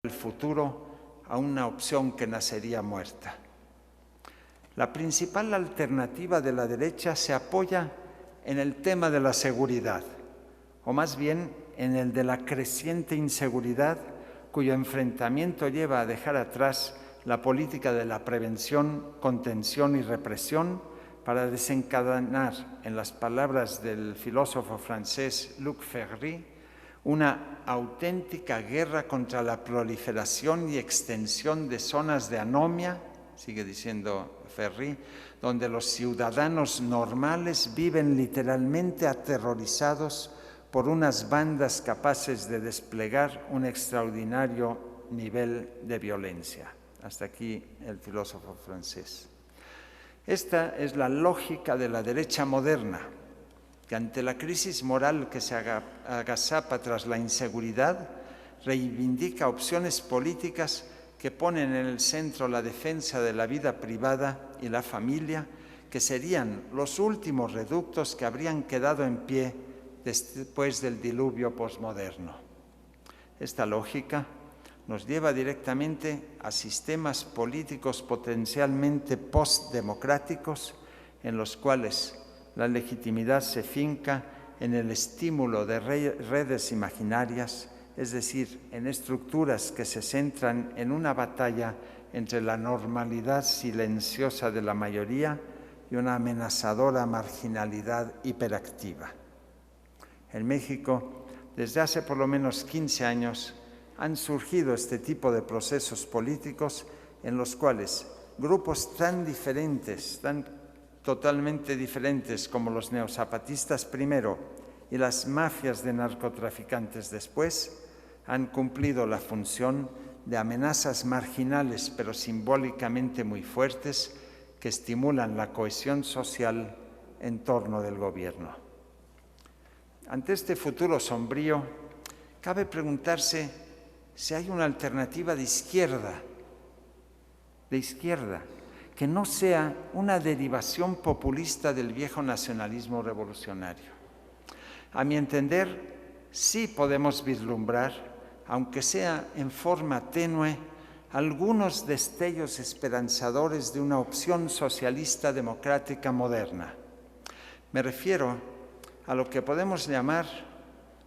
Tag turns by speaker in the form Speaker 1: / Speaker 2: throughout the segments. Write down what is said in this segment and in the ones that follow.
Speaker 1: el futuro a una opción que nacería muerta. La principal alternativa de la derecha se apoya en el tema de la seguridad, o más bien en el de la creciente inseguridad, cuyo enfrentamiento lleva a dejar atrás la política de la prevención, contención y represión para desencadenar, en las palabras del filósofo francés Luc Ferry, una auténtica guerra contra la proliferación y extensión de zonas de anomia, sigue diciendo Ferry, donde los ciudadanos normales viven literalmente aterrorizados por unas bandas capaces de desplegar un extraordinario nivel de violencia. Hasta aquí el filósofo francés. Esta es la lógica de la derecha moderna, que ante la crisis moral que se agazapa tras la inseguridad, reivindica opciones políticas que ponen en el centro la defensa de la vida privada y la familia, que serían los últimos reductos que habrían quedado en pie después del diluvio posmoderno. Esta lógica nos lleva directamente a sistemas políticos potencialmente postdemocráticos en los cuales la legitimidad se finca en el estímulo de redes imaginarias, es decir, en estructuras que se centran en una batalla entre la normalidad silenciosa de la mayoría y una amenazadora marginalidad hiperactiva. En México, desde hace por lo menos 15 años, han surgido este tipo de procesos políticos en los cuales grupos tan diferentes, totalmente diferentes como los neozapatistas primero y las mafias de narcotraficantes después, han cumplido la función de amenazas marginales pero simbólicamente muy fuertes que estimulan la cohesión social en torno del gobierno. Ante este futuro sombrío, cabe preguntarse si hay una alternativa de izquierda, que no sea una derivación populista del viejo nacionalismo revolucionario. A mi entender, sí podemos vislumbrar, aunque sea en forma tenue, algunos destellos esperanzadores de una opción socialista democrática moderna. Me refiero a lo que podemos llamar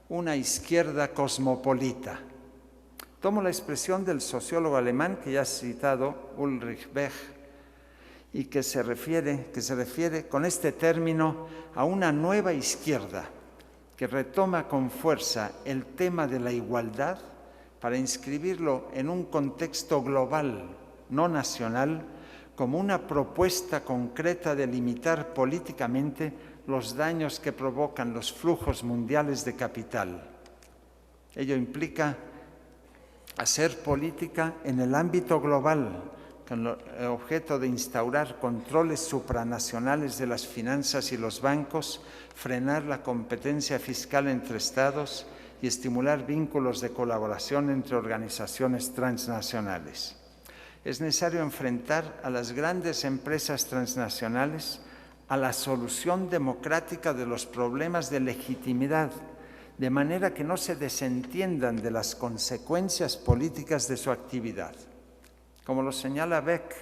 Speaker 1: una izquierda cosmopolita. Tomo la expresión del sociólogo alemán que ya he citado, Ulrich Beck, y que se refiere con este término a una nueva izquierda que retoma con fuerza el tema de la igualdad para inscribirlo en un contexto global, no nacional, como una propuesta concreta de limitar políticamente los daños que provocan los flujos mundiales de capital. Ello implica hacer política en el ámbito global, con el objeto de instaurar controles supranacionales de las finanzas y los bancos, frenar la competencia fiscal entre Estados y estimular vínculos de colaboración entre organizaciones transnacionales. Es necesario enfrentar a las grandes empresas transnacionales a la solución democrática de los problemas de legitimidad, de manera que no se desentiendan de las consecuencias políticas de su actividad. Como lo señala Beck,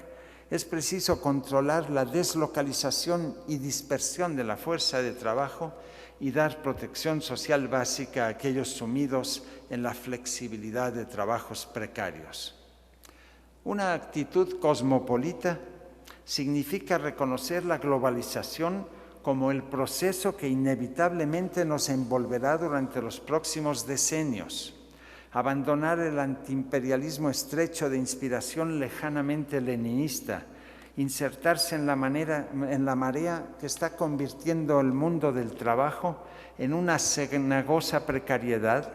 Speaker 1: es preciso controlar la deslocalización y dispersión de la fuerza de trabajo y dar protección social básica a aquellos sumidos en la flexibilidad de trabajos precarios. Una actitud cosmopolita significa reconocer la globalización como el proceso que inevitablemente nos envolverá durante los próximos decenios, abandonar el antiimperialismo estrecho de inspiración lejanamente leninista, insertarse en la marea que está convirtiendo el mundo del trabajo en una cenagosa precariedad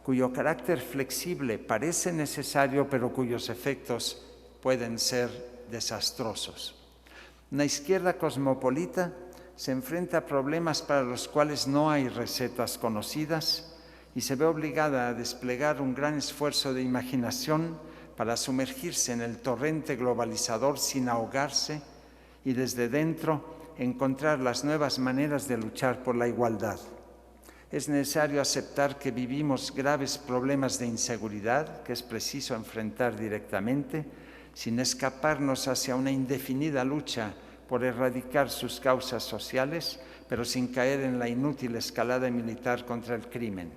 Speaker 1: cuyo carácter flexible parece necesario, pero cuyos efectos pueden ser desastrosos. Una izquierda cosmopolita se enfrenta a problemas para los cuales no hay recetas conocidas y se ve obligada a desplegar un gran esfuerzo de imaginación para sumergirse en el torrente globalizador sin ahogarse y desde dentro encontrar las nuevas maneras de luchar por la igualdad. Es necesario aceptar que vivimos graves problemas de inseguridad que es preciso enfrentar directamente, sin escaparnos hacia una indefinida lucha por erradicar sus causas sociales, pero sin caer en la inútil escalada militar contra el crimen.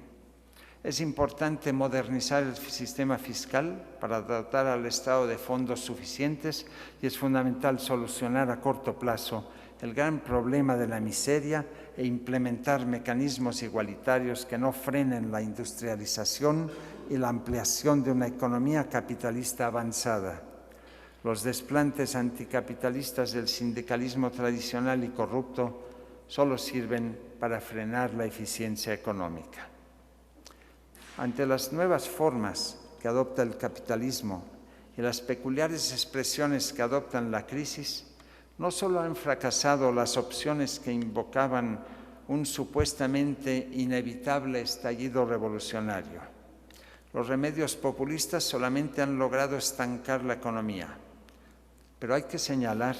Speaker 1: Es importante modernizar el sistema fiscal para dotar al Estado de fondos suficientes y es fundamental solucionar a corto plazo el gran problema de la miseria e implementar mecanismos igualitarios que no frenen la industrialización y la ampliación de una economía capitalista avanzada. Los desplantes anticapitalistas del sindicalismo tradicional y corrupto solo sirven para frenar la eficiencia económica. Ante las nuevas formas que adopta el capitalismo y las peculiares expresiones que adoptan la crisis, no solo han fracasado las opciones que invocaban un supuestamente inevitable estallido revolucionario. Los remedios populistas solamente han logrado estancar la economía. Pero hay que señalar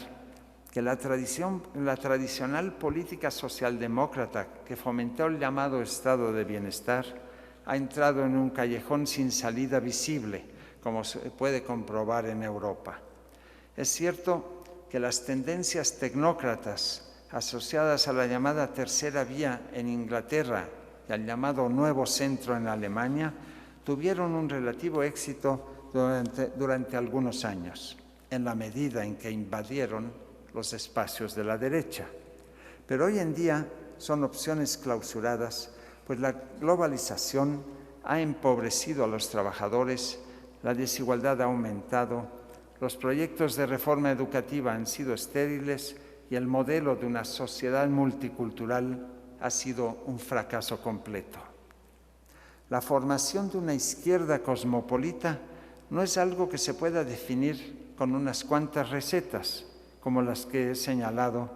Speaker 1: que la tradicional política socialdemócrata que fomentó el llamado estado de bienestar ha entrado en un callejón sin salida visible, como se puede comprobar en Europa. Es cierto que las tendencias tecnócratas asociadas a la llamada tercera vía en Inglaterra y al llamado nuevo centro en Alemania tuvieron un relativo éxito durante algunos años, en la medida en que invadieron los espacios de la derecha. Pero hoy en día son opciones clausuradas, pues la globalización ha empobrecido a los trabajadores, la desigualdad ha aumentado, los proyectos de reforma educativa han sido estériles y el modelo de una sociedad multicultural ha sido un fracaso completo. La formación de una izquierda cosmopolita no es algo que se pueda definir con unas cuantas recetas, como las que he señalado,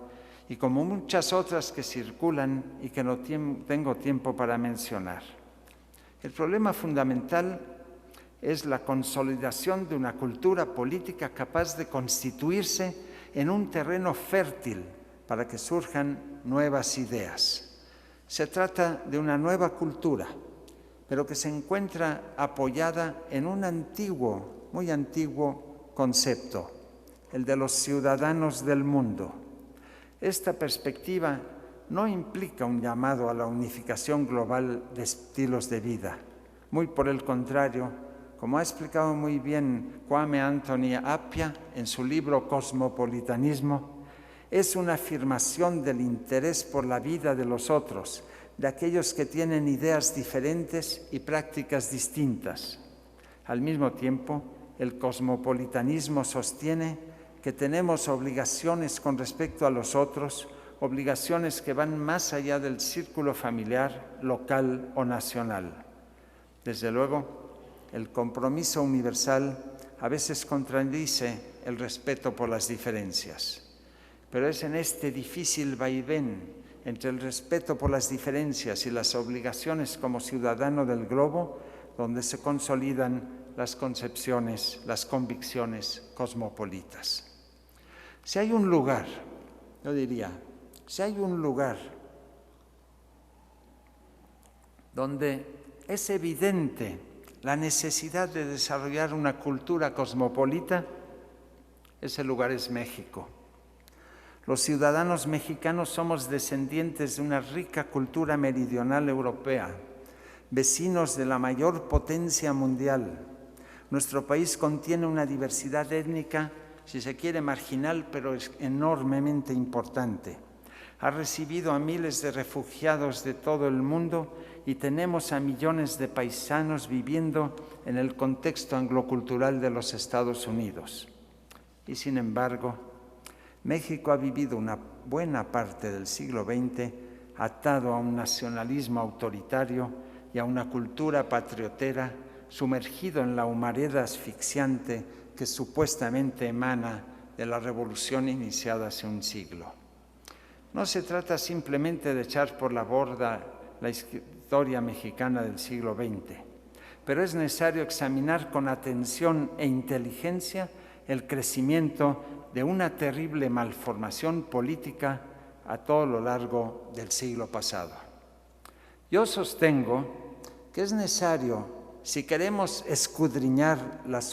Speaker 1: y como muchas otras que circulan y que no tengo tiempo para mencionar. El problema fundamental es la consolidación de una cultura política capaz de constituirse en un terreno fértil para que surjan nuevas ideas. Se trata de una nueva cultura, pero que se encuentra apoyada en un antiguo, muy antiguo concepto, el de los ciudadanos del mundo. Esta perspectiva no implica un llamado a la unificación global de estilos de vida. Muy por el contrario, como ha explicado muy bien Kwame Anthony Appiah en su libro Cosmopolitanismo, es una afirmación del interés por la vida de los otros, de aquellos que tienen ideas diferentes y prácticas distintas. Al mismo tiempo, el cosmopolitanismo sostiene que tenemos obligaciones con respecto a los otros, obligaciones que van más allá del círculo familiar, local o nacional. Desde luego, el compromiso universal a veces contradice el respeto por las diferencias, pero es en este difícil vaivén entre el respeto por las diferencias y las obligaciones como ciudadano del globo donde se consolidan las concepciones, las convicciones cosmopolitas. Si hay un lugar, yo diría, si hay un lugar donde es evidente la necesidad de desarrollar una cultura cosmopolita, ese lugar es México. Los ciudadanos mexicanos somos descendientes de una rica cultura meridional europea, vecinos de la mayor potencia mundial. Nuestro país contiene una diversidad étnica, si se quiere marginal, pero es enormemente importante. Ha recibido a miles de refugiados de todo el mundo y tenemos a millones de paisanos viviendo en el contexto anglocultural de los Estados Unidos. Y sin embargo, México ha vivido una buena parte del siglo XX atado a un nacionalismo autoritario y a una cultura patriotera, sumergido en la humareda asfixiante que supuestamente emana de la revolución iniciada hace un siglo. No se trata simplemente de echar por la borda la historia mexicana del siglo XX, pero es necesario examinar con atención e inteligencia el crecimiento de una terrible malformación política a todo lo largo del siglo pasado. Yo sostengo que es necesario, si queremos escudriñar las